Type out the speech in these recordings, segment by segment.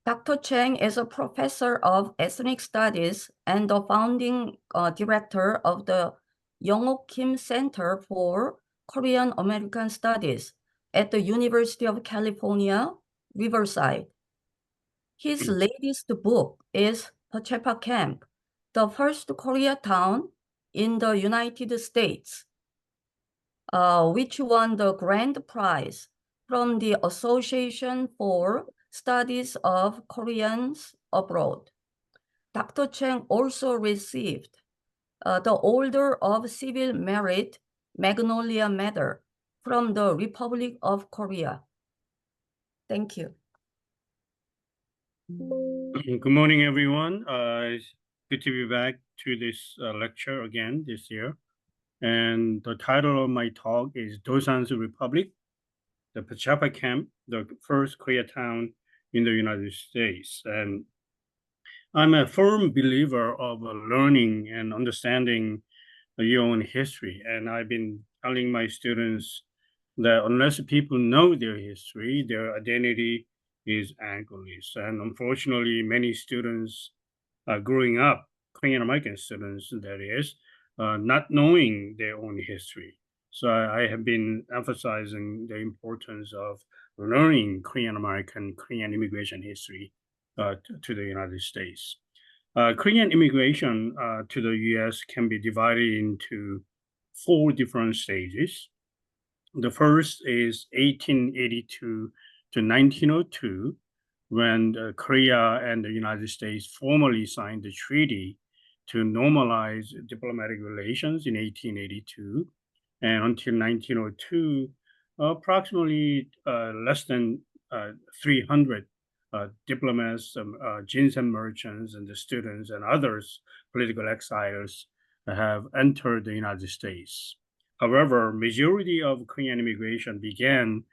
Dr. Chang is a professor of ethnic studies and the founding director of the Young-Ok Kim Center for Korean American Studies at the University of California, Riverside. His latest book is Pachappa Camp, the first Koreatown in the United States, which won the grand prize from the Association for Studies of Koreans Abroad. Dr. Chang also received the Order of Civil Merit Magnolia Medal from the Republic of Korea. Thank you. Good morning, everyone. It's good to be back to this lecture again this year. And the title of my talk is Dosan's Republic, the Pachappa Camp, the first Koreatown in the United States. And I'm a firm believer of learning and understanding your own history. And I've been telling my students that unless people know their history, their identity is anchorless. And unfortunately, many students growing up, Korean American students, that is, not knowing their own history. So I have been emphasizing the importance of learning Korean American, Korean immigration history to the United States. Korean immigration to the US can be divided into four different stages. The first is 1882 to 1902, when Korea and the United States formally signed the treaty to normalize diplomatic relations in 1882. And until 1902, approximately less than 300 diplomats, ginseng merchants, and the students and others, political exiles, have entered the United States. However, majority of Korean immigration began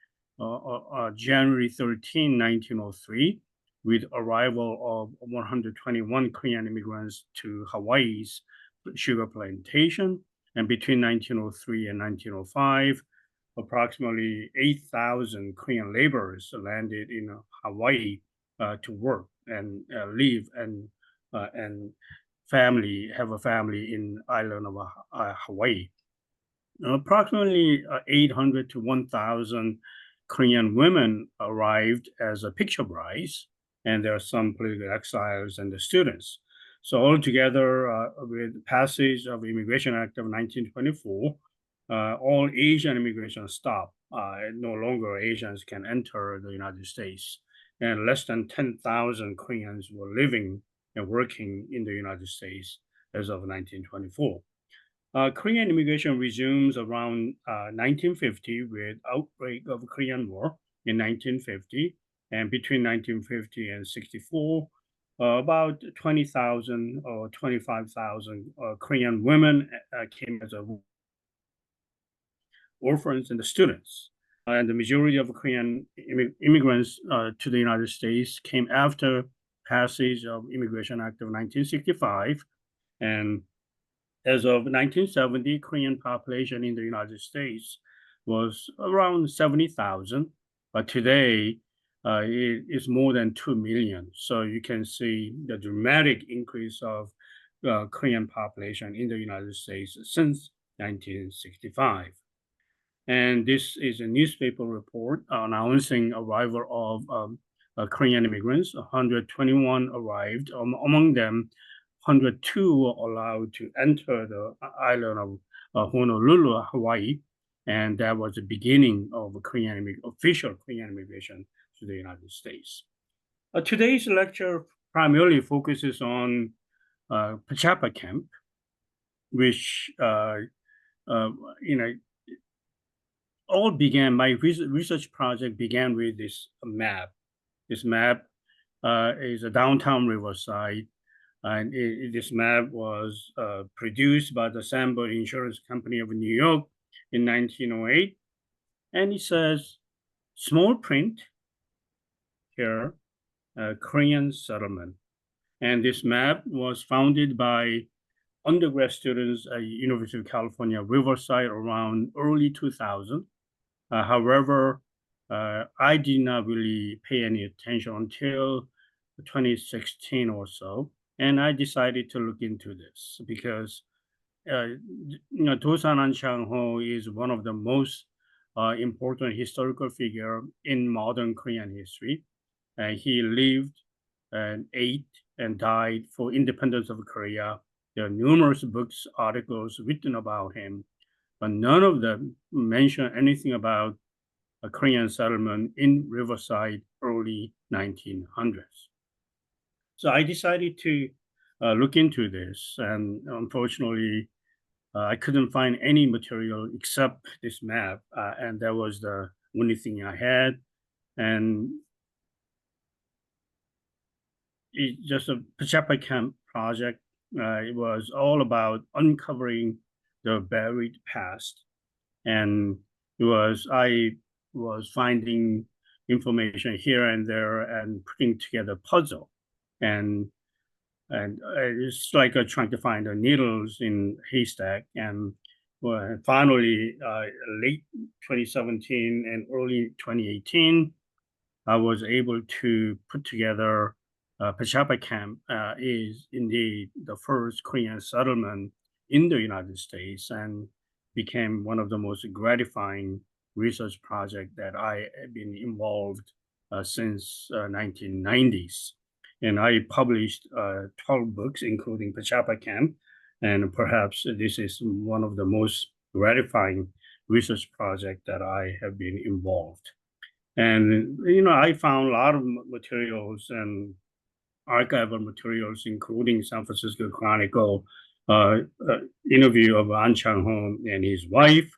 January 13, 1903, with arrival of 121 Korean immigrants to Hawaii's sugar plantation. And between 1903 and 1905, approximately 8,000 Korean laborers landed in Hawaii to work and live and have a family in island of Hawaii. Approximately 800 to 1,000 Korean women arrived as a picture brides, and there are some political exiles and the students. So altogether, with passage of Immigration Act of 1924, all Asian immigration stopped. No longer Asians can enter the United States, and less than 10,000 Koreans were living and working in the United States as of 1924. Korean immigration resumes around 1950 with outbreak of Korean War in 1950, and between 1950 and 64, about 20,000 or 25,000 Korean women came as orphans and the students. And the majority of Korean immigrants to the United States came after passage of Immigration Act of 1965. And as of 1970, Korean population in the United States was around 70,000, but today it is more than 2 million. So you can see the dramatic increase of Korean population in the United States since 1965. And this is a newspaper report announcing arrival of Korean immigrants. 121 arrived. Among them, 102 were allowed to enter the island of Honolulu, Hawaii, and that was the beginning of official Korean immigration to the United States. Today's lecture primarily focuses on Pachappa Camp, which all began. My research project began with this map. This map is a downtown Riverside. And this map was produced by the Sandberg Insurance Company of New York in 1908. And it says, small print here, Korean settlement. And this map was founded by undergrad students at University of California, Riverside around early 2000. However, I did not really pay any attention until 2016 or so, and I decided to look into this because Dosan Ahn Chang-ho is one of the most important historical figure in modern Korean history. He lived and ate and died for independence of Korea. There are numerous books, articles written about him, but none of them mention anything about a Korean settlement in Riverside early 1900s. So I decided to look into this, and unfortunately, I couldn't find any material except this map, and that was the only thing I had. And it just a Pachappa camp project. It was all about uncovering the buried past, and I was finding information here and there and putting together a puzzle, and it's like trying to find the needles in haystack. And finally, late 2017 and early 2018, I was able to put together Pachappa Camp is indeed the first Korean settlement in the United States and became one of the most gratifying research projects that I have been involved since 1990s. And I published 12 books, including Pachappa Camp, and perhaps this is one of the most gratifying research projects that I have been involved. And I found a lot of materials and archival materials, including San Francisco Chronicle interview of Ahn Chang-ho and his wife,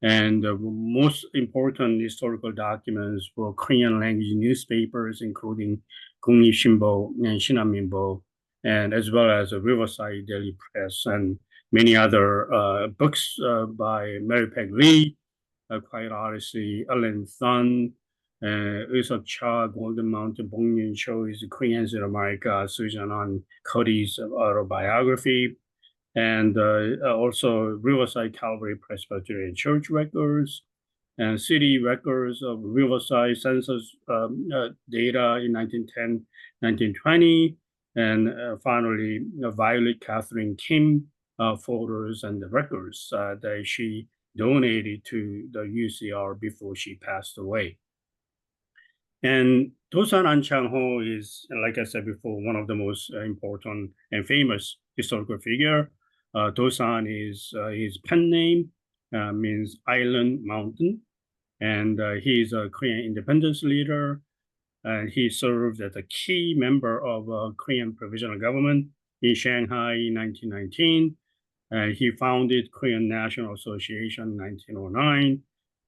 and the most important historical documents for Korean language newspapers, including Gongli Shinbo and Shinhanminbo, and as well as the Riverside Daily Press and many other books by Mary Peg Lee, Quiet Odyssey, Ellen Thun, Eusop Cha, Golden Mountain, Bong Yun Cho's Koreans in America, Susan Ahn Cody's autobiography, and also Riverside Calvary Presbyterian Church records, and city records of Riverside census data in 1910, 1920, and finally, Violet Catherine Kim photos and the records that she donated to the UCR before she passed away. And Dosan Ahn Chang-ho is, like I said before, one of the most important and famous historical figure. Dosan is his pen name, means island mountain, and he is a Korean independence leader. And he served as a key member of Korean provisional government in Shanghai in 1919. He founded Korean National Association in 1909,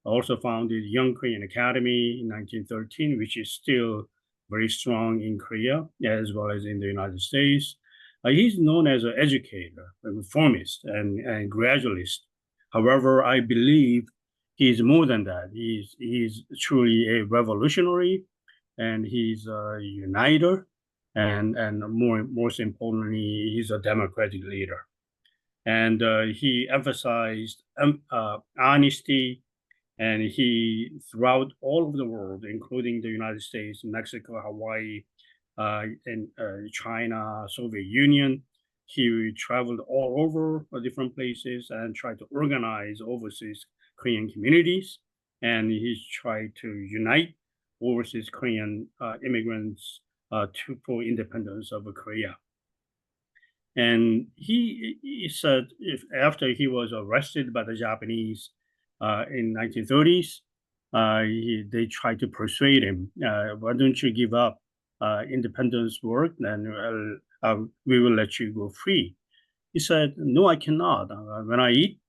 also founded Young Korean Academy in 1913, which is still very strong in Korea as well as in the United States. He's known as an educator, a reformist, and gradualist. However, I believe he's more than that. He's truly a revolutionary, and he's a uniter, and most importantly, he's a democratic leader. And he emphasized honesty, and he throughout all of the world, including the United States, Mexico, Hawaii, and China, Soviet Union. He traveled all over different places and tried to organize overseas Korean communities, and he tried to unite overseas Korean immigrants for independence of Korea. And he said if after he was arrested by the Japanese in 1930s, they tried to persuade him, why don't you give up independence work, then we will let you go free. He said, no, I cannot. When I eat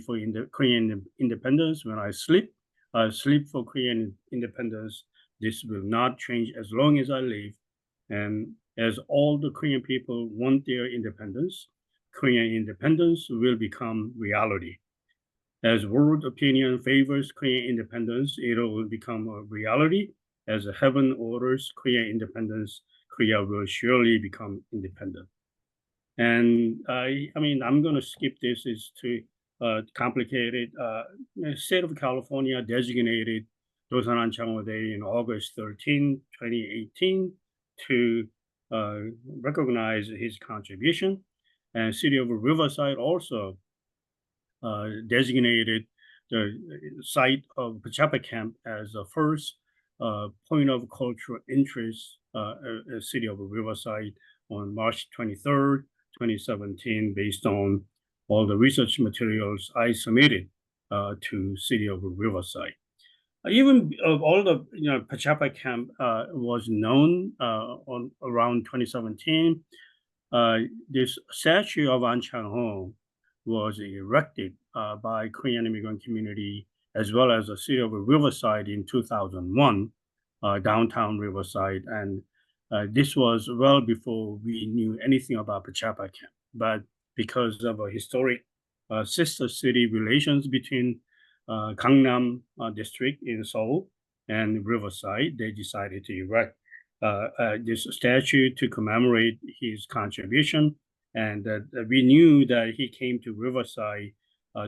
for Korean independence. When I sleep for Korean independence. This will not change as long as I live. And as all the Korean people want their independence, Korean independence will become reality. As world opinion favors Korean independence, it will become a reality. As heaven orders Korean independence, Korea will surely become independent. And I mean, I'm going to skip this. It's too complicated. The state of California designated Dosan Ahn Chang-ho Day in August 13, 2018 to recognize his contribution. And city of Riverside also designated the site of Pachappa camp as the first point of cultural interest city of Riverside on March 23rd, 2017, based on all the research materials I submitted to city of Riverside. Even all the Pachappa camp was known on around 2017. This statue of Ahn Chang-ho was erected by Korean immigrant community as well as the city of Riverside in 2001, downtown Riverside, and this was well before we knew anything about Pachappa camp. But because of a historic sister city relations between Gangnam district in Seoul and Riverside, they decided to erect this statue to commemorate his contribution, and that we knew that he came to Riverside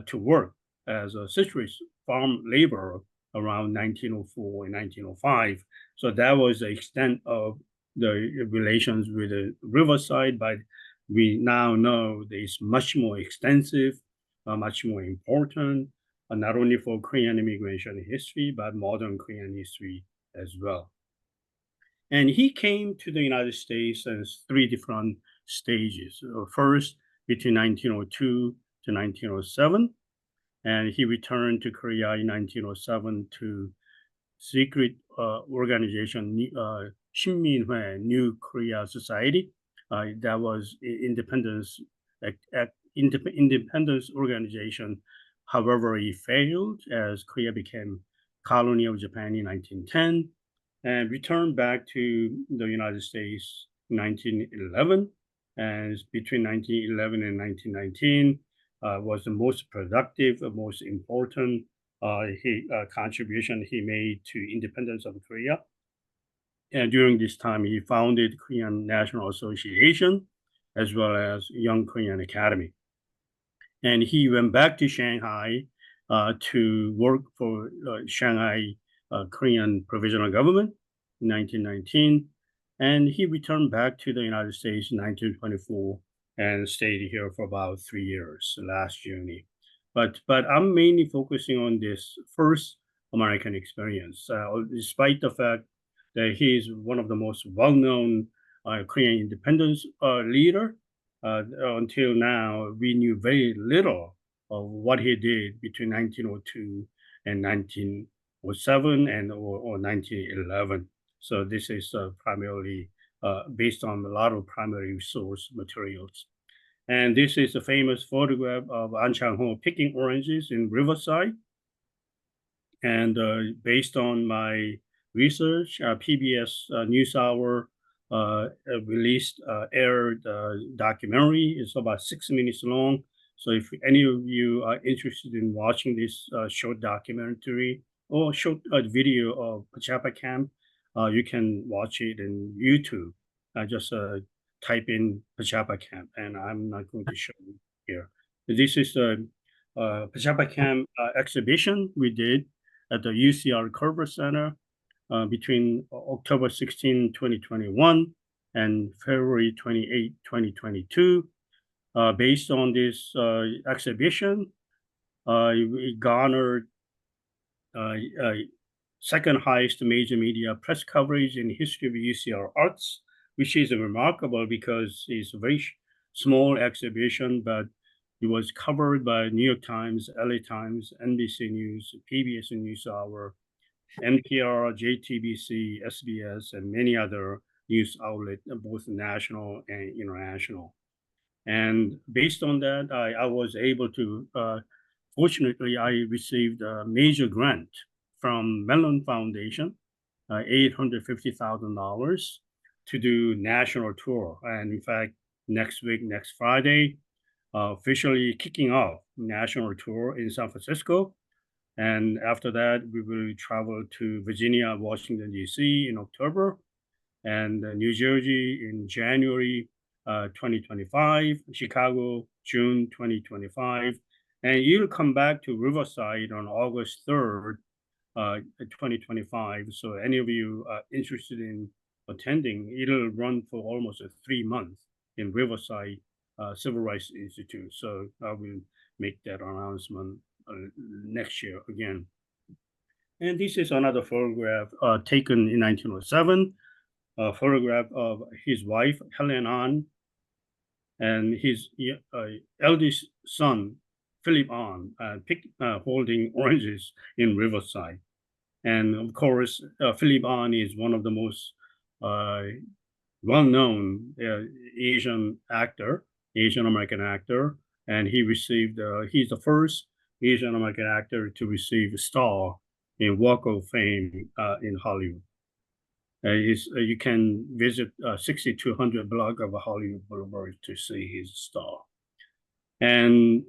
to work as a citrus farm laborer around 1904 and 1905. So that was the extent of the relations with the Riverside, but we now know that it's much more extensive, much more important, not only for Korean immigration history, but modern Korean history as well. And he came to the United States in three different stages. First, between 1902 to 1907, and he returned to Korea in 1907 to secret organization Shinminhue, New Korea Society. That was independence independence organization. However, he failed as Korea became colony of Japan in 1910 and returned back to the United States in 1911. And between 1911 and 1919 was the most productive, most important contribution he made to independence of Korea. And during this time, he founded Korean National Association as well as Young Korean Academy. And he went back to Shanghai to work for Shanghai Korean Provisional Government in 1919. And he returned back to the United States in 1924 and stayed here for about 3 years, last journey. But I'm mainly focusing on this first American experience, despite the fact that he is one of the most well-known Korean independence leader. Until now, we knew very little of what he did between 1902 and 1907 and or 1911. So this is primarily based on a lot of primary source materials. And this is a famous photograph of Ahn Chang-ho picking oranges in Riverside. And based on my research, PBS NewsHour aired documentary. It's about 6 minutes long. So if any of you are interested in watching this short documentary or short video of Pachappa camp, you can watch it in YouTube. Just type in Pachappa camp, and I'm not going to show you here. This is the Pachappa camp exhibition we did at the UCR Culver Center between October 16, 2021 and February 28, 2022. Based on this exhibition, it garnered second highest major media press coverage in history of UCR Arts, which is remarkable because it's a very small exhibition, but it was covered by New York Times, LA Times, NBC News, PBS NewsHour, NPR, JTBC, SBS, and many other news outlets, both national and international. And based on that, I was able to, fortunately, I received a major grant from Mellon Foundation, $850,000 to do national tour. And in fact, next week, next Friday, officially kicking off national tour in San Francisco. And after that, we will travel to Virginia, Washington, D.C. in October, and New Jersey in January 2025, Chicago, June 2025. And you'll come back to Riverside on August 3rd, 2025. So any of you interested in attending. It'll run for almost 3 months in Riverside Civil Rights Institute. So I will make that announcement next year again. And this is another photograph taken in 1907, a photograph of his wife, Helen Ahn, and his eldest son, Philip Ahn, holding oranges in Riverside. And of course, Philip Ahn is one of the most well-known Asian American actor, and he's the first Asian American actor to receive a star in Walk of Fame in Hollywood. You can visit 6200 block of Hollywood Boulevard to see his star. And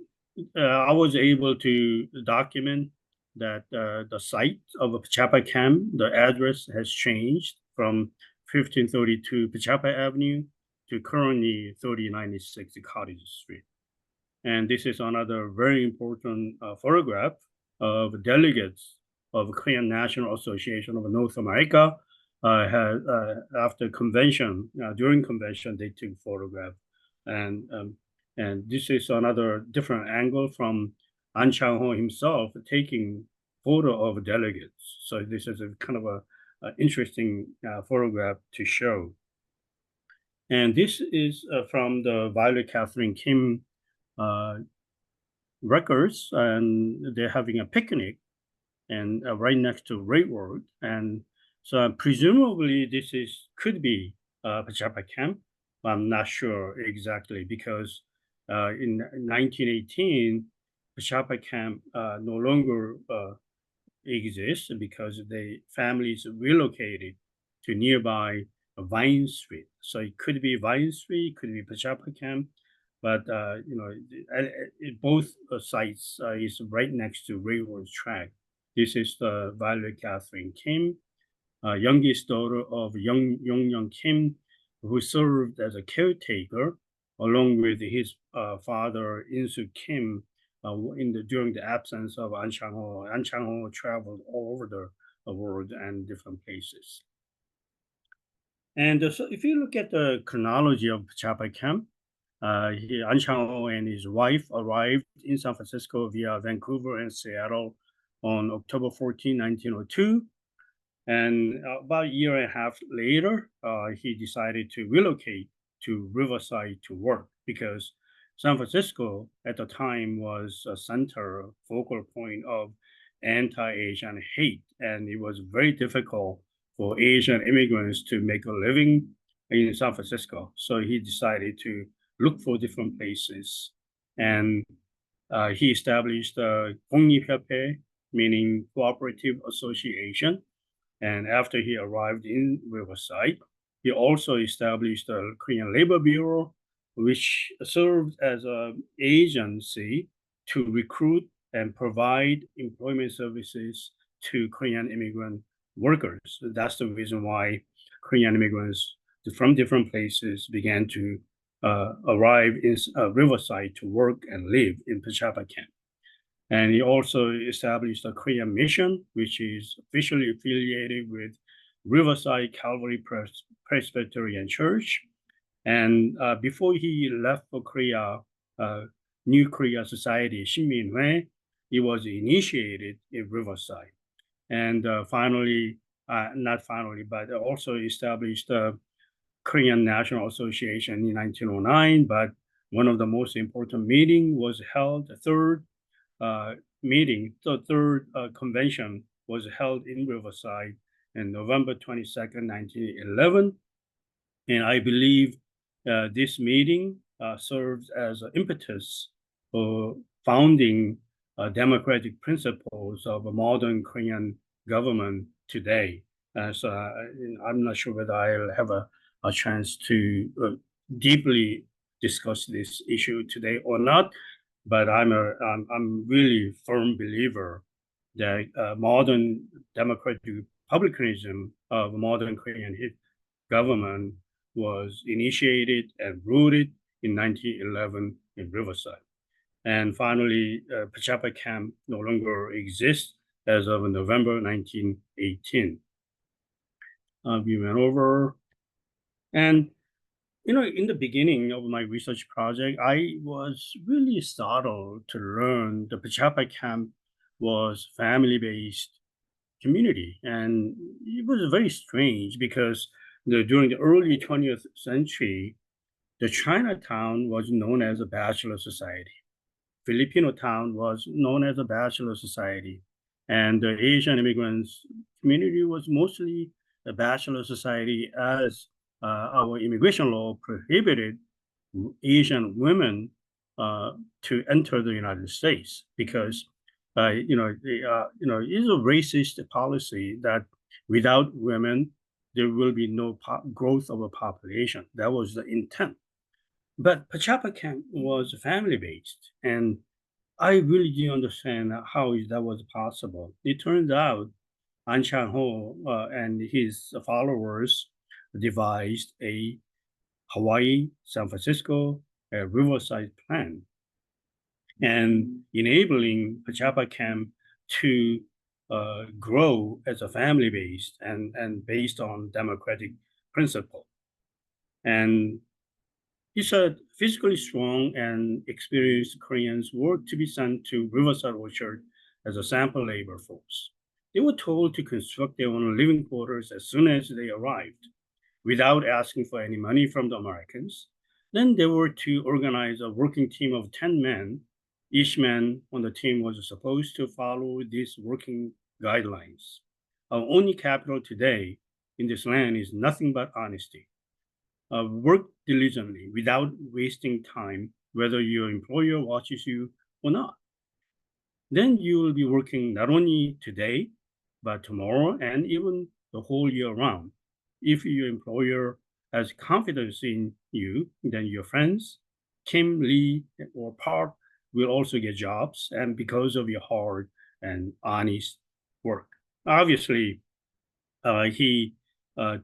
I was able to document that the site of Pachappa camp, the address has changed from 1532 Pachappa Avenue to currently 3096 Cottage Street. And this is another very important photograph of delegates of Korean National Association of North America. After convention, during convention, they took photograph. And this is another different angle from Ahn Chang-ho himself taking photo of delegates. So this is a kind of a interesting photograph to show. And this is from the Violet Catherine Kim records, and they're having a picnic and right next to Railroad. And so presumably this could be Pachappa camp. I'm not sure exactly because in 1918, Pachappa camp no longer exists because the families relocated to nearby Vine Street. So it could be Vine Street, it could be Pachappa camp, but both sites is right next to railroad track. This is the Violet Catherine Kim, youngest daughter of Young Kim, who served as a caretaker along with his father In-soo Kim during the absence of Ahn Chang-ho. Ahn Chang-ho traveled all over the world and different places. And so if you look at the chronology of Pachappa camp, Ahn Chang-ho and his wife arrived in San Francisco via Vancouver and Seattle on October 14, 1902. And about a year and a half later, he decided to relocate to Riverside to work because San Francisco at the time was a center, focal point of anti-Asian hate. And it was very difficult for Asian immigrants to make a living in San Francisco. So he decided to look for different places. And he established a 공립협회, meaning Cooperative Association. And after he arrived in Riverside, he also established the Korean Labor Bureau, which served as an agency to recruit and provide employment services to Korean immigrant workers. That's the reason why Korean immigrants from different places began to arrive in Riverside to work and live in Pachappa camp. And he also established a Korean mission, which is officially affiliated with Riverside Calvary Presbyterian Church. And before he left for Korea, New Korea Society, Shinminhue, he was initiated in Riverside. And not finally, but also established the Korean National Association in 1909. But one of the most important meetings was held, the third convention was held in Riverside on November 22nd, 1911. And I believe this meeting serves as an impetus for founding democratic principles of a modern Korean government today. So I'm not sure whether I'll have a chance to deeply discuss this issue today or not. But I'm really firm believer that modern democratic republicanism of modern Korean government was initiated and rooted in 1911 in Riverside. And finally, Pachappa camp no longer exists as of November 1918. We went over And in the beginning of my research project, I was really startled to learn the Pachappa camp was family-based community. And it was very strange because during the early 20th century, the Chinatown was known as a bachelor society. Filipino town was known as a bachelor society. And the Asian immigrants community was mostly a bachelor society as our immigration law prohibited Asian women to enter the United States because it's a racist policy that without women there will be no growth of a population. That was the intent. But Pachapa camp was family based, and I really didn't understand how that was possible. It turns out Ahn Chang-ho and his followers devised a Hawaii, San Francisco, Riverside plan, and enabling Pachapa camp to grow as a family based and based on democratic principle. And he said physically strong and experienced Koreans were to be sent to Riverside Orchard as a sample labor force. They were told to construct their own living quarters as soon as they arrived, without asking for any money from the Americans. Then they were to organize a working team of 10 men. Each man on the team was supposed to follow these working guidelines. Our only capital today in this land is nothing but honesty. Work diligently without wasting time, whether your employer watches you or not. Then you will be working not only today, but tomorrow and even the whole year round. If your employer has confidence in you, then your friends, Kim, Lee, or Park will also get jobs, and because of your hard and honest work. Obviously, he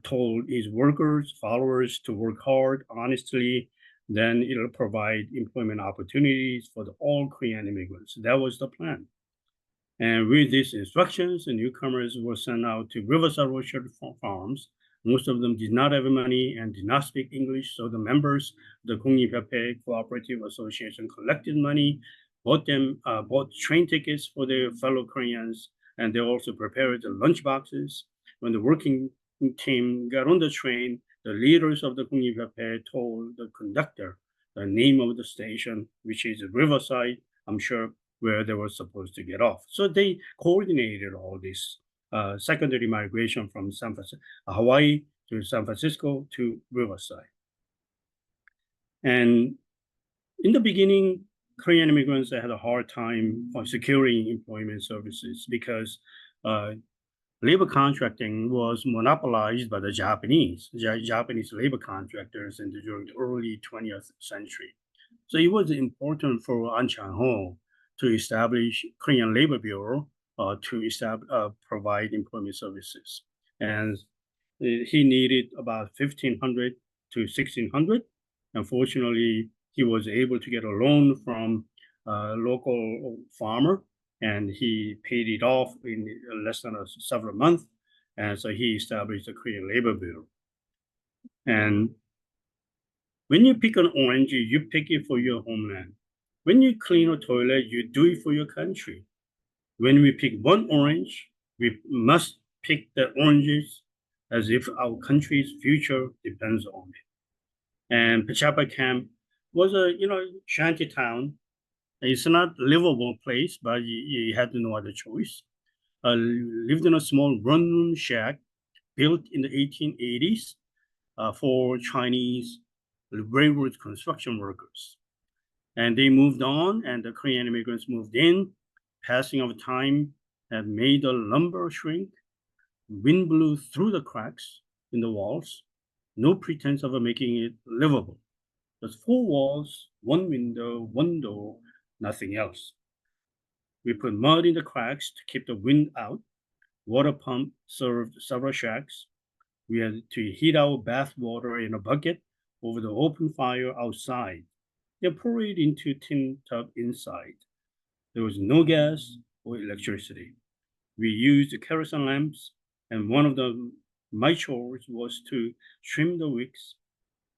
told his workers, followers to work hard, honestly, then it'll provide employment opportunities for all Korean immigrants. That was the plan. And with these instructions, the newcomers were sent out to Riverside Orchard farms. Most of them did not have money and did not speak English, so the members of the Kungipape Cooperative Association collected money, bought train tickets for their fellow Koreans, and they also prepared the lunch boxes. When the working team got on the train, the leaders of the Kungipape told the conductor the name of the station, which is Riverside. I'm sure where they were supposed to get off. So they coordinated all this secondary migration from Hawaii to San Francisco to Riverside. And in the beginning, Korean immigrants had a hard time securing employment services because labor contracting was monopolized by the Japanese labor contractors during the early 20th century. So it was important for Ahn Chang-ho to establish Korean Labor Bureau to provide employment services. And he needed about 1,500 to 1,600. Unfortunately, he was able to get a loan from a local farmer, and he paid it off in less than several months. And so he established the Korean Labor Bureau. And when you pick an orange, you pick it for your homeland. When you clean a toilet, you do it for your country. When we pick one orange, we must pick the oranges as if our country's future depends on it. And Pachappa camp was a shanty town. It's not a livable place, but you had no other choice. Lived in a small one-room shack built in the 1880s for Chinese railroad construction workers. And they moved on, and the Korean immigrants moved in. Passing of time had made the lumber shrink. Wind blew through the cracks in the walls. No pretense of making it livable. Just four walls, one window, one door, nothing else. We put mud in the cracks to keep the wind out. Water pump served several shacks. We had to heat our bath water in a bucket over the open fire outside. They pour it into a tin tub inside. There was no gas or electricity. We used kerosene lamps, and one of my chores was to trim the wicks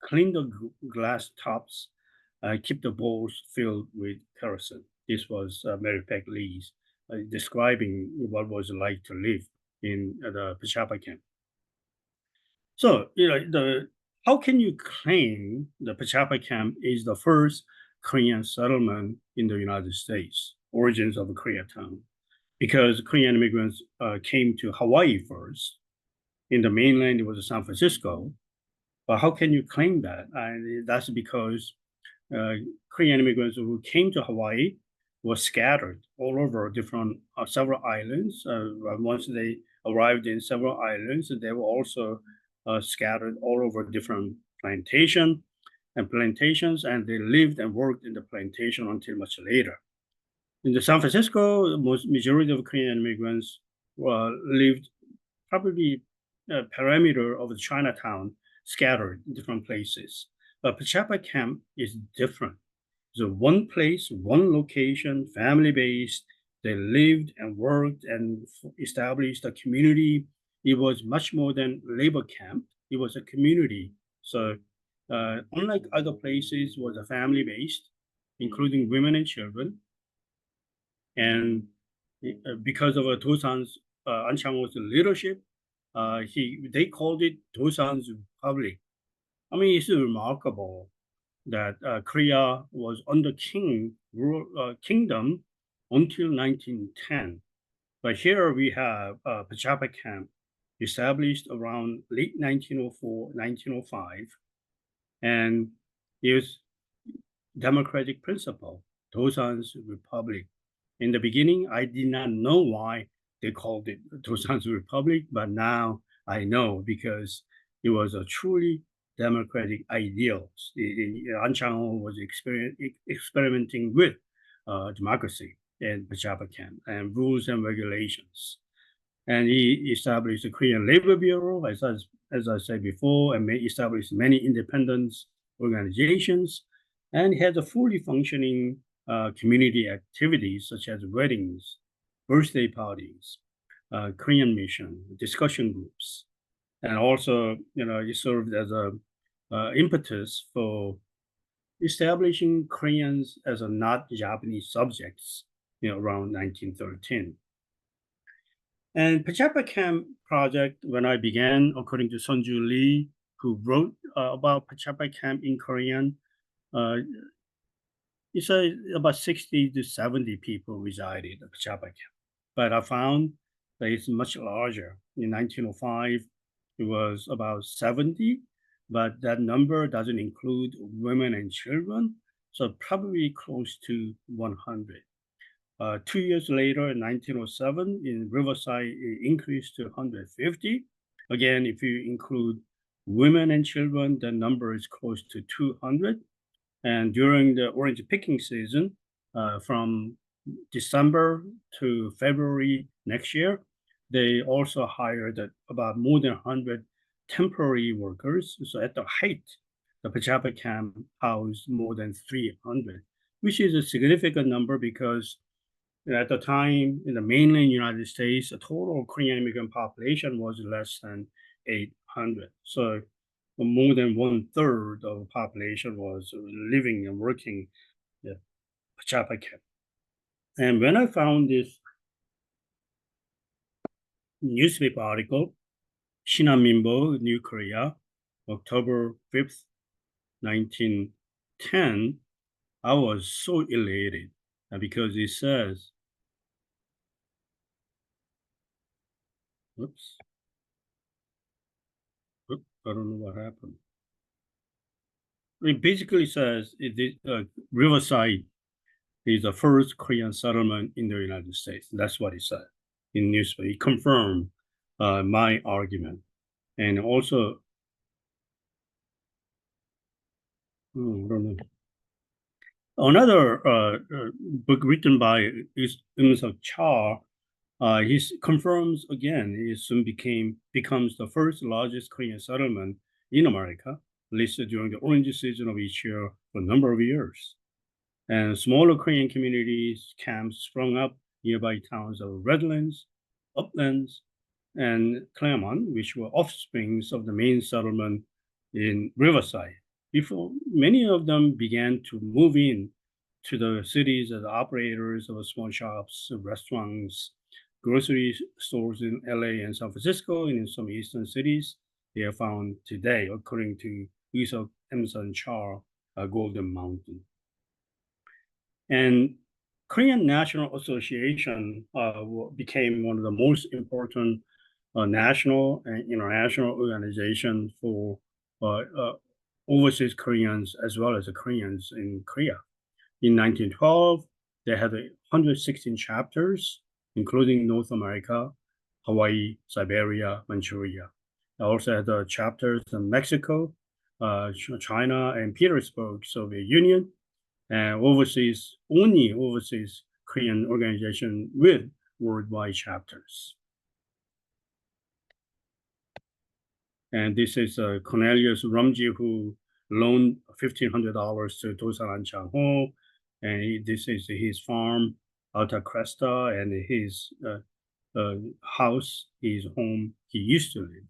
clean the glass tops, keep the bowls filled with kerosene. This was Mary Peg Lee's describing what was like to live in the Pachappa camp. So, how can you claim the Pachappa camp is the first Korean settlement in the United States, origins of Koreatown? Because Korean immigrants came to Hawaii first. In the mainland, it was San Francisco. But how can you claim that? And that's because uh, Korean immigrants who came to Hawaii were scattered all over different several islands. Once they arrived in several islands, they were also scattered all over different plantations, and they lived and worked in the plantation until much later. In the San Francisco, the majority of Korean immigrants lived probably perimeter of Chinatown, scattered in different places. But Pachappa camp is different. So one place, one location, family-based. They lived and worked and established a community. It was much more than labor camp. It was a community. So unlike other places, it was a family-based, including women and children. And because of Dosan's Ahn Chang-ho's leadership, they called it Dosan's Republic. I mean, it's remarkable that Korea was under kingdom until 1910. But here we have Pachappa camp established around late 1904, 1905, and it was democratic principle, Dosan's Republic. In the beginning, I did not know why they called it Dosan's Republic, but now I know because it was a truly democratic ideal. Ahn Chang-ho was experimenting with democracy in Pachappa camp and rules and regulations. And he established the Korean Labor Bureau, as I said before, and established many independent organizations, and had a fully functioning community activities such as weddings, birthday parties, Korean mission, discussion groups, and also, it served as a impetus for establishing Koreans as a not Japanese subjects, around 1913. And Pachappa Camp project, when I began, according to Sunju Lee, who wrote about Pachappa Camp in Korean, he said about 60 to 70 people resided at Pachappa Camp. But I found that it's much larger. In 1905, it was about 70, but that number doesn't include women and children, so probably close to 100. 2 years later, in 1907, in Riverside, it increased to 150. Again, if you include women and children, the number is close to 200. And during the orange picking season, from December to February next year, they also hired about more than 100 temporary workers. So at the height, the Pachappa camp housed more than 300, which is a significant number because at the time in the mainland United States, the total Korean immigrant population was less than 800. So more than 1/3 of the population was living and working in Pachappa camp. And when I found this newspaper article, Shinanminbo, New Korea, October 5th, 1910, I was so elated because it says, oops, I don't know what happened. It basically says Riverside is the first Korean settlement in the United States. That's what it said in newspaper. It confirmed my argument. And also, I don't know. Another book written by Eun Cha, he confirms again, he soon becomes the first largest Korean settlement in America, listed during the orange season of each year for a number of years. And smaller Korean communities, camps sprung up nearby towns of Redlands, Uplands, and Claremont, which were offsprings of the main settlement in Riverside. before many of them began to move in to the cities as operators of small shops, restaurants, grocery stores in LA and San Francisco, and in some eastern cities. They are found today, according to Lisa Emerson Char, Golden Mountain. And Korean National Association became one of the most important national and international organizations for overseas Koreans as well as the Koreans in Korea. In 1912, they had 116 chapters, including North America, Hawaii, Siberia, Manchuria. They also had chapters in Mexico, China, and Petersburg, Soviet Union, and only overseas Korean organization with worldwide chapters. And this is Cornelius Rumsey, who loaned $1,500 to Dosan Ahn Chang-ho, and this is his farm, Alta Cresta, and his house, his home he used to live.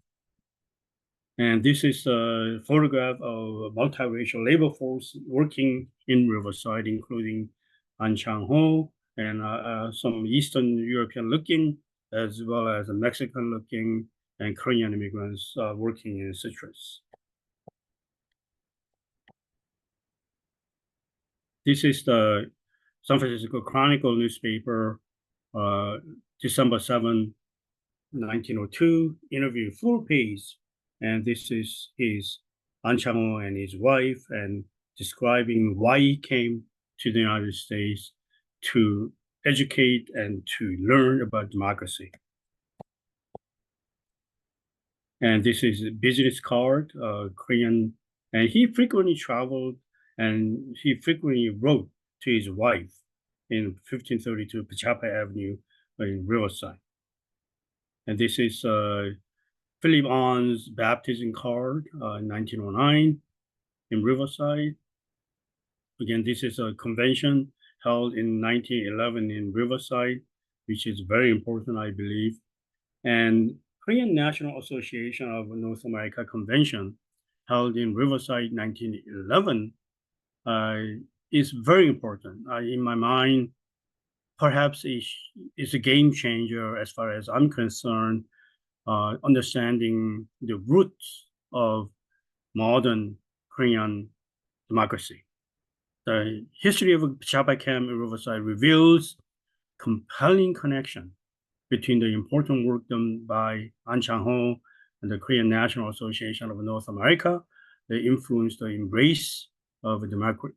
And this is a photograph of a multiracial labor force working in Riverside, including Ahn Chang-ho and some Eastern European looking, as well as Mexican looking and Korean immigrants working in citrus. This is the San Francisco Chronicle newspaper, December 7, 1902, interview full page. And this is his Ahn Chang-ho and his wife, and describing why he came to the United States to educate and to learn about democracy. And this is a business card, Korean, and he frequently traveled and he frequently wrote to his wife in 1532 Pachappa Avenue in Riverside. And this is Philip Ahn's baptism card in 1909 in Riverside. Again, this is a convention held in 1911 in Riverside, which is very important, I believe. And Korean National Association of North America Convention held in Riverside 1911 is very important. In my mind, perhaps it's a game changer as far as I'm concerned, understanding the roots of modern Korean democracy. The history of Pachappa camp in Riverside reveals compelling connection between the important work done by Ahn Chang-ho and the Korean National Association of North America that influenced the embrace of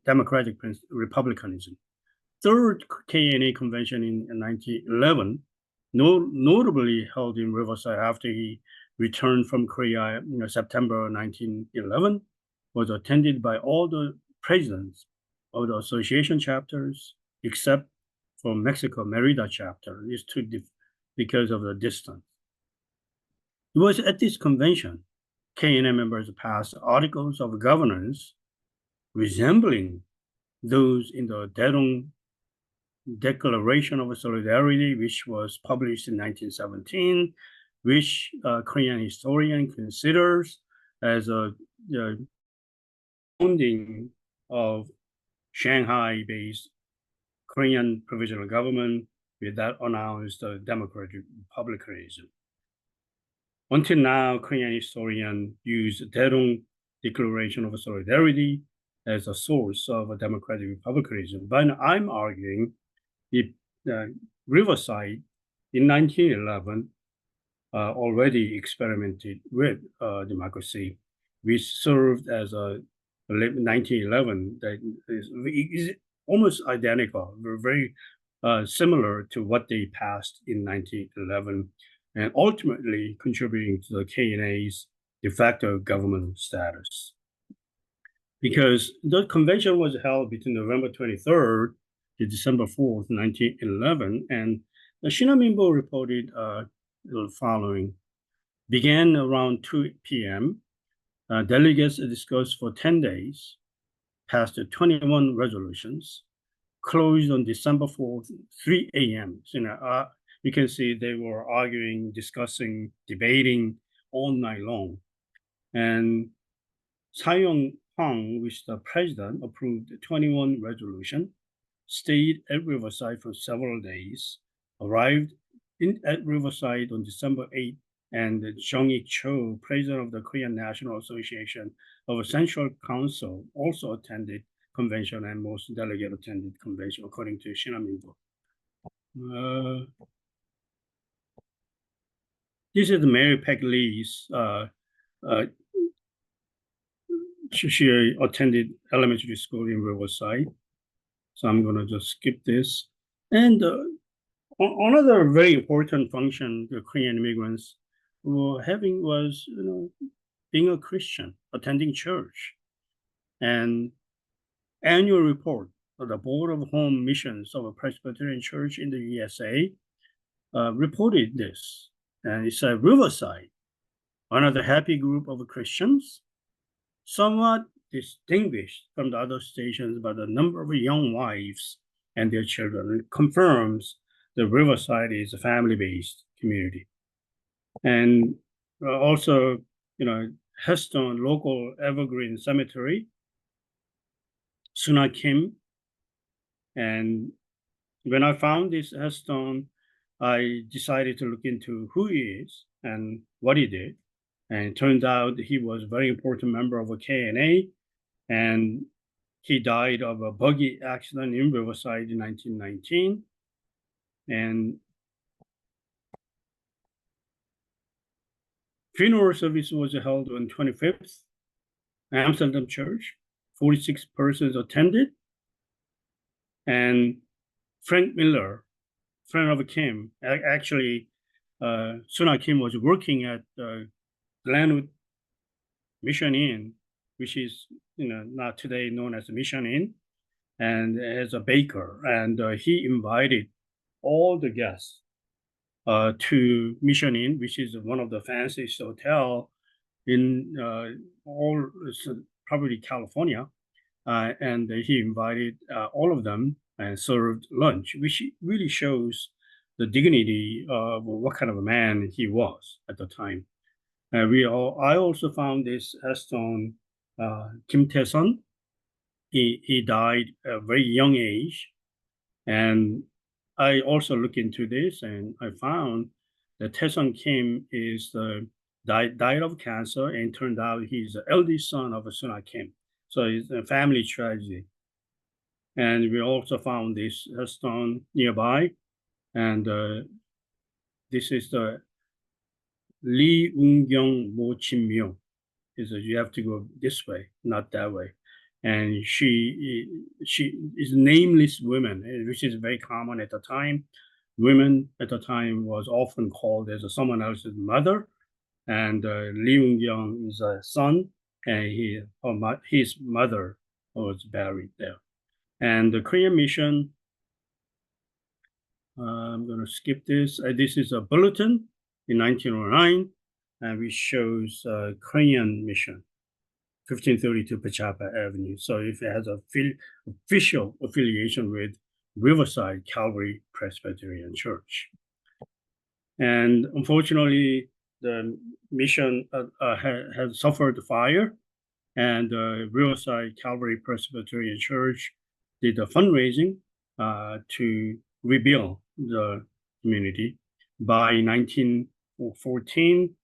democratic republicanism. Third KNA convention in 1911, notably held in Riverside after he returned from Korea in September 1911, was attended by all the presidents of the association chapters, except for Mexico Merida chapter. These two because of the distance. It was at this convention, KNA members passed articles of governance resembling those in the Daejeon Declaration of Solidarity, which was published in 1917, which a Korean historian considers as a founding of Shanghai-based Korean provisional government with that announced democratic republicanism. Until now, Korean historians use the Daejeon Declaration of Solidarity as a source of a democratic republicanism. But I'm arguing if Riverside in 1911 already experimented with democracy, which served as a 1911 that is almost identical, very similar to what they passed in 1911, and ultimately contributing to the KNA's de facto government status. Because the convention was held between November 23rd to December 4th, 1911, and the Shinhan Minbo reported the following. Began around 2 p.m. Delegates discussed for 10 days, passed 21 resolutions, closed on December 4th, 3 a.m. So, you can see they were arguing, discussing, debating all night long. And Tsai Hong, which the president approved 21 resolution, stayed at Riverside for several days, arrived at Riverside on December 8th, and Jung-ik Cho, president of the Korean National Association of Central Council, also attended convention, and most delegates attended convention, according to Shinhaminbo. This is Mary Peg Lee's. She attended elementary school in Riverside, so I'm going to just skip this. And another very important function the Korean immigrants were having was, being a Christian, attending church. And annual report of the Board of Home Missions of a Presbyterian Church in the USA reported this. And it said Riverside, another happy group of Christians, somewhat distinguished from the other stations by the number of young wives and their children. It confirms that Riverside is a family-based community. And also, Heston local evergreen cemetery, Suna Kim. And when I found this Heston, I decided to look into who he is and what he did. And it turned out he was a very important member of a KNA, and he died of a buggy accident in Riverside in 1919. And funeral service was held on 25th, Amsterdam Church. 46 persons attended. And Frank Miller, friend of Kim, actually, Suna Kim was working at Glenwood Mission Inn, which is not today known as the Mission Inn, and as a baker. And he invited all the guests to Mission Inn, which is one of the fanciest hotel in probably California. And he invited all of them and served lunch, which really shows the dignity of what kind of a man he was at the time. I also found this Heston Kim Tae-sun. He died at a very young age, and I also looked into this, and I found that Tae-sun Kim is died of cancer, and turned out he's the eldest son of Suna Kim. So it's a family tragedy. And we also found this Heston nearby, and this is the Lee Eun-kyung Mo Chin-myo. You have to go this way, not that way. And she is nameless women, which is very common at the time. Women at the time was often called as someone else's mother, and Lee Eun-kyung is a son, and his mother was buried there. And the Korean mission, I'm going to skip this. This is a bulletin in 1909, and which shows Korean mission, 1532 Pachappa Avenue. So if it has official affiliation with Riverside Calvary Presbyterian Church. And unfortunately, the mission has suffered fire, and Riverside Calvary Presbyterian Church did a fundraising to rebuild the community. By 1914,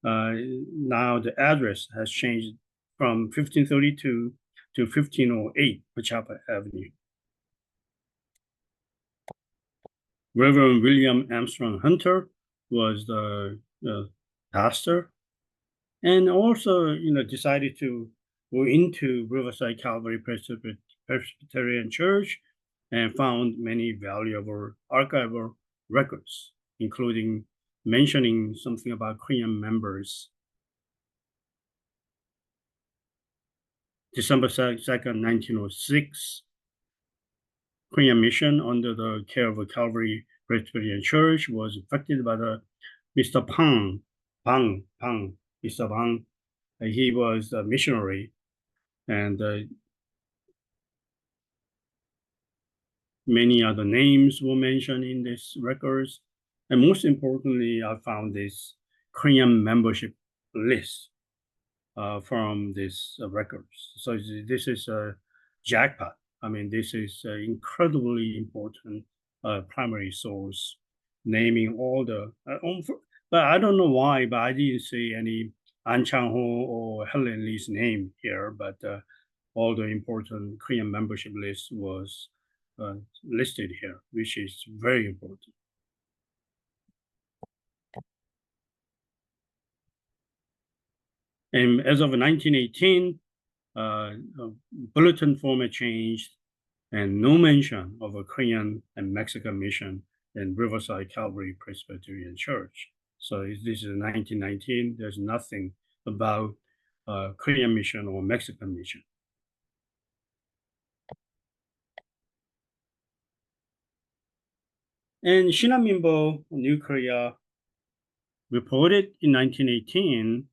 now the address has changed from 1532 to 1508 Pachappa Avenue. Reverend William Armstrong Hunter was the pastor, and also decided to go into Riverside Calvary Presbyterian Church, and found many valuable archival records, including mentioning something about Korean members. December 2nd, 1906, Korean mission under the care of a Calvary Presbyterian Church was affected by the Mr. Mr. Bang. He was a missionary, and many other names were mentioned in these records. And most importantly, I found this Korean membership list. from these records. So this is a jackpot. I mean, this is an incredibly important primary source, naming all the. But I don't know why, but I didn't see any Ahn Chang-ho or Helen Lee's name here. But all the important Korean membership list was listed here, which is very important. And as of 1918, bulletin format changed, and no mention of a Korean and Mexican mission in Riverside Calvary Presbyterian Church. So this is 1919. There's nothing about Korean mission or Mexican mission. And Shinanminbo, New Korea, reported in 1918,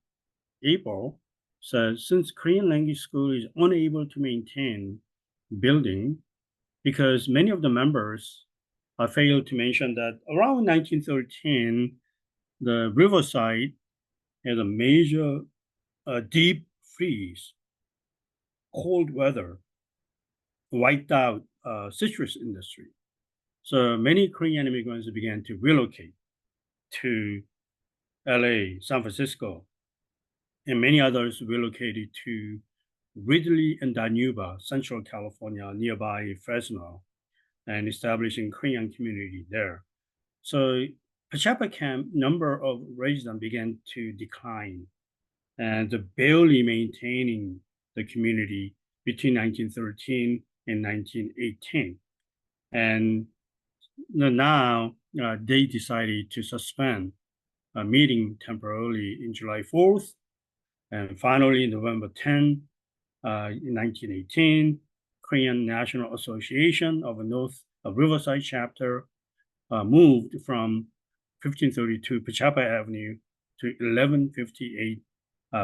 April, said since Korean language school is unable to maintain building because many of the members failed to mention that around 1913, the Riverside had a major deep freeze, cold weather, wiped out citrus industry. So many Korean immigrants began to relocate to LA, San Francisco, and many others relocated to Ridley and Danuba, Central California, nearby Fresno, and establishing Korean community there. So Pachappa camp number of residents began to decline, and barely maintaining the community between 1913 and 1918. And now they decided to suspend a meeting temporarily in July 4th, and finally November 10, in 1918, Korean National Association of North Riverside chapter moved from 1532 Pachappa Avenue to 1158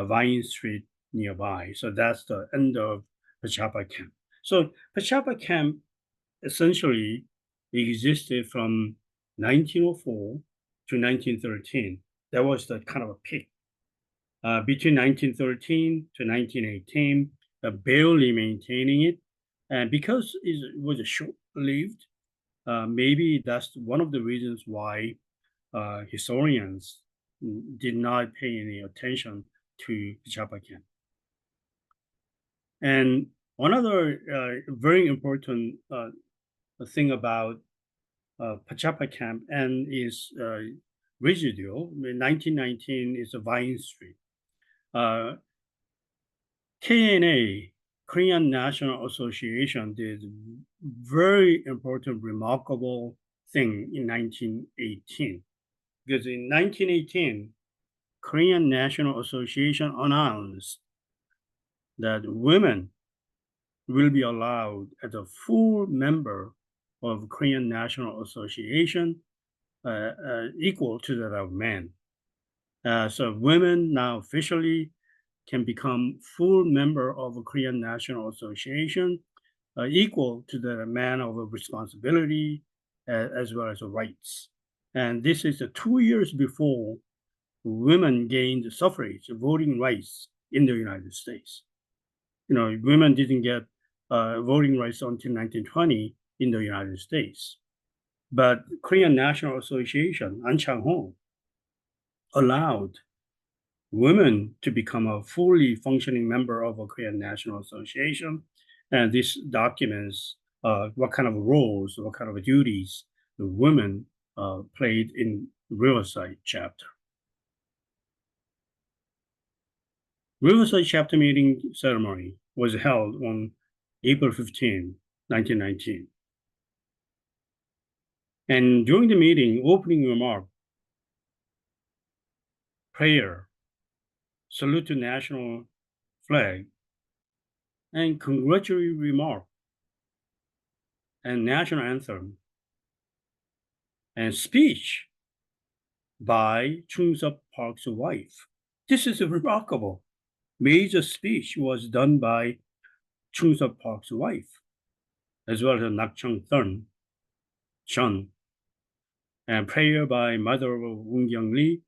Vine Street nearby. So that's the end of Pachappa camp. So Pachappa camp essentially existed from 1904 to 1913. That was the kind of a peak. Between 1913 to 1918, barely maintaining it. And because it was short-lived, maybe that's one of the reasons why historians did not pay any attention to Pachappa camp. And another very important thing about Pachappa camp and is residual. In 1919 is a Vine Street. KNA, Korean National Association, did very important, remarkable thing in 1918. Because in 1918, Korean National Association announced that women will be allowed as a full member of Korean National Association, equal to that of men. So women now officially can become full member of a Korean National Association, equal to the man of a responsibility as well as rights. And this is 2 years before women gained suffrage, voting rights in the United States. You know, women didn't get voting rights until 1920 in the United States. But Korean National Association, Ahn Chang-ho, allowed women to become a fully functioning member of a Korean National Association. And this documents what kind of roles, what kind of duties the women played in Riverside chapter. Riverside chapter meeting ceremony was held on April 15, 1919. And during the meeting, opening remark, prayer, salute to national flag, and congratulatory remark, and national anthem, and speech by Chung-Sup Park's wife. This is remarkable. Major speech was done by Chung-Sup Park's wife, as well as Nak-Chung Chun, and prayer by mother of Woon Kyung Lee.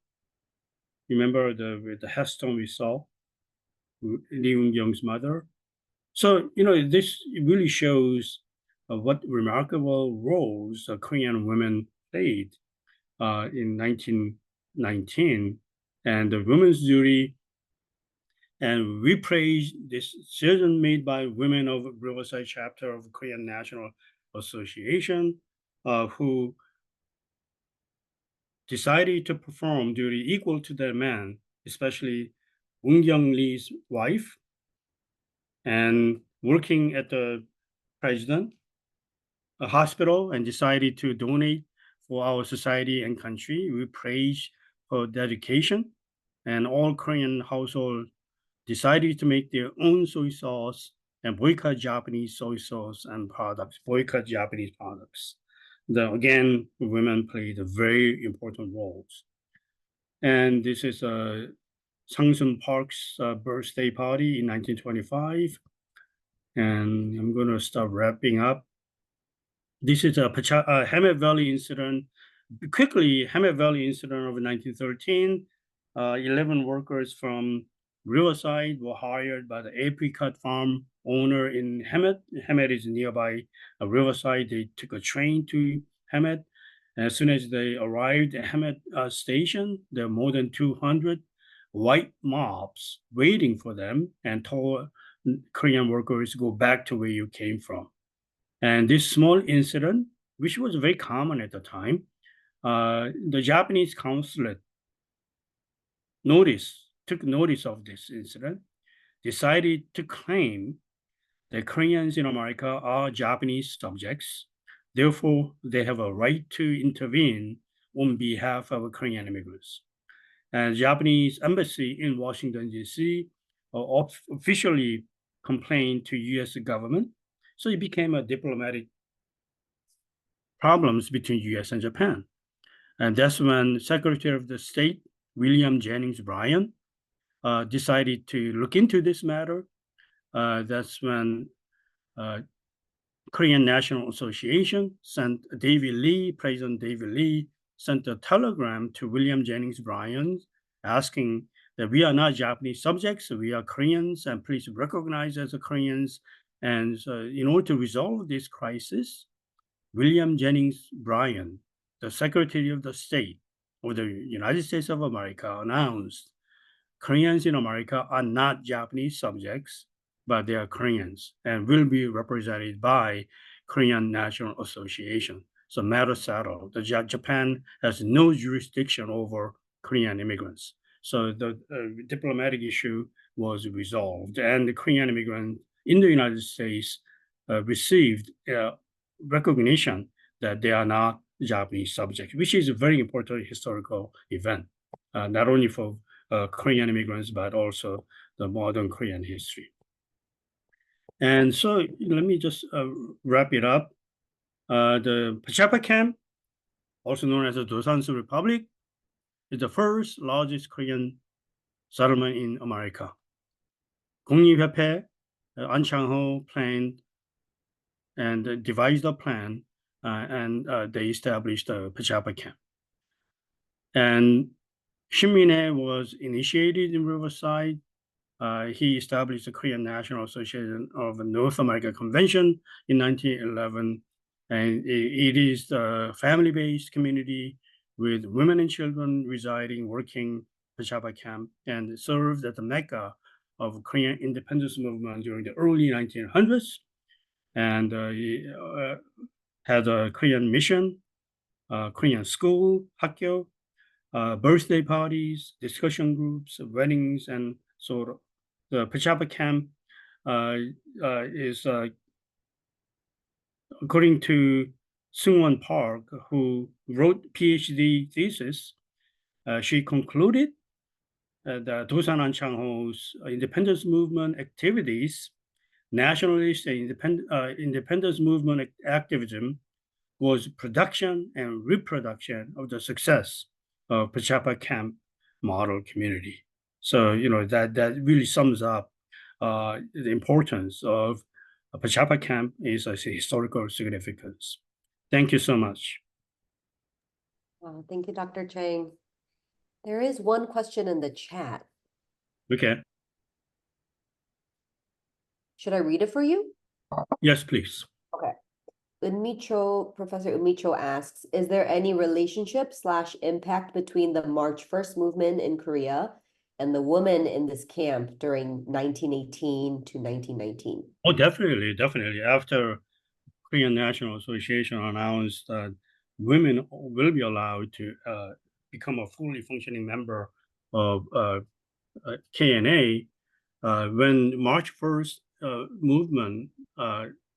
Remember the headstone we saw? Lee Eun-kyung's mother. So, this really shows what remarkable roles Korean women played in 1919, and the women's duty. And we praise this decision made by women of Riverside chapter of Korean National Association, who decided to perform duty equal to their men, especially Eun-kyung Lee's wife, and working at the president a hospital and decided to donate for our society and country. We praise her dedication, and all Korean households decided to make their own soy sauce and boycott Japanese soy sauce and products, boycott Japanese products. Again, women played a very important roles. And this is Sang-sun Park's birthday party in 1925. And I'm going to start wrapping up. This is a Hemet Valley incident. Quickly, Hemet Valley incident of 1913. 11 workers from Riverside were hired by the apricot farm owner in Hemet. Hemet is nearby Riverside. They took a train to Hemet. As soon as they arrived at Hemet station, there were more than 200 white mobs waiting for them and told Korean workers, go back to where you came from. And this small incident, which was very common at the time, the Japanese consulate took notice of this incident, decided to claim that Koreans in America are Japanese subjects. Therefore, they have a right to intervene on behalf of Korean immigrants. And the Japanese embassy in Washington, D.C. Officially complained to U.S. government. So it became a diplomatic problems between U.S. and Japan. And that's when Secretary of the State, William Jennings Bryan, decided to look into this matter. That's when Korean National Association sent President David Lee sent a telegram to William Jennings Bryan asking that we are not Japanese subjects, we are Koreans, and please recognize us as Koreans. And in order to resolve this crisis, William Jennings Bryan, the Secretary of the State of the United States of America, announced Koreans in America are not Japanese subjects, but they are Koreans and will be represented by Korean National Association. So matter settled. Japan has no jurisdiction over Korean immigrants. So the diplomatic issue was resolved, and the Korean immigrants in the United States received recognition that they are not Japanese subjects, which is a very important historical event, not only for Korean immigrants, but also the modern Korean history. And so let me just wrap it up. The Pachappa camp, also known as the Dosan Republic, is the first largest Korean settlement in America. 국립협회, Ahn Chang-ho planned and devised a plan, and they established the Pachappa camp. And Shin Min-ae was initiated in Riverside. He established the Korean National Association of North America Convention in 1911. And it is the family-based community with women and children residing, working Pachappa camp, and served as the Mecca of Korean independence movement during the early 1900s. And he had a Korean mission, Korean school, 학교, birthday parties, discussion groups, weddings, and so the Pachappa camp is, according to Seung-won Park, who wrote PhD thesis, she concluded that Dosan Ahn Chang-ho's independence movement activities, nationalist and independence movement activism, was production and reproduction of the success of Pachappa camp model community. So that really sums up the importance of Pachappa camp is a historical significance. Thank you so much. Thank you, Dr. Chang. There is one question in the chat. Okay. Should I read it for you? Yes, please. Okay. Professor Umicho asks, is there any relationship / impact between the March 1st movement in Korea and the women in this camp during 1918 to 1919? Oh, definitely. After Korean National Association announced that women will be allowed to become a fully functioning member of KNA, when March 1st movement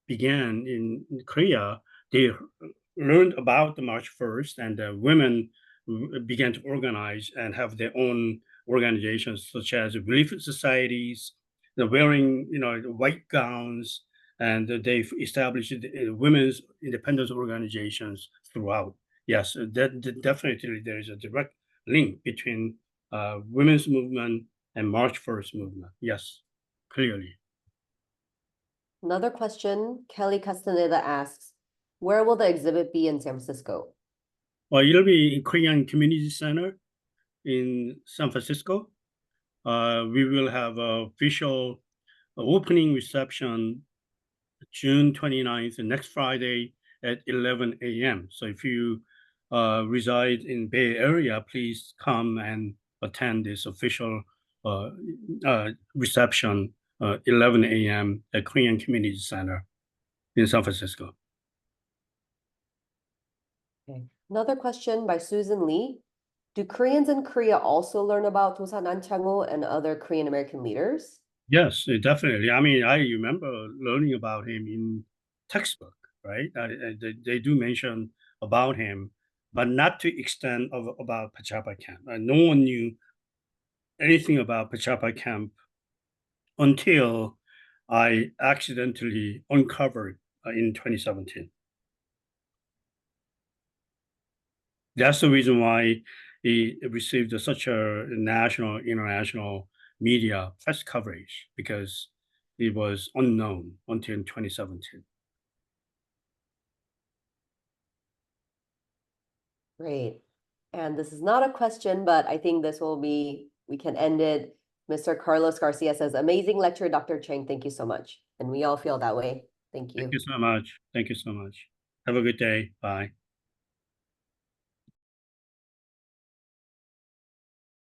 began in Korea, they learned about the March 1st, and the women began to organize and have their own organizations, such as relief societies, the wearing, the white gowns, and they've established women's independence organizations throughout. Yes, definitely there is a direct link between women's movement and March 1st movement. Yes, clearly. Another question, Kelly Castaneda asks, where will the exhibit be in San Francisco? Well, it'll be in Korean Community Center in San Francisco. We will have an official opening reception June 29th, next Friday at 11 a.m. So if you reside in Bay Area, please come and attend this official reception 11 a.m. at Korean Community Center in San Francisco. Okay. Another question by Susan Lee. Do Koreans in Korea also learn about Dosan Ahn Chang-ho and other Korean American leaders? Yes, definitely. I mean, I remember learning about him in textbook, right? They do mention about him, but not to extent of about Pachappa camp. No one knew anything about Pachappa camp until I accidentally uncovered in 2017. That's the reason why he received such a national, international media press coverage, because it was unknown until 2017. Great. And this is not a question, but I think this will be, we can end it. Mr. Carlos Garcia says, amazing lecture, Dr. Chang. Thank you so much. And we all feel that way. Thank you. Thank you so much. Thank you so much. Have a good day. Bye.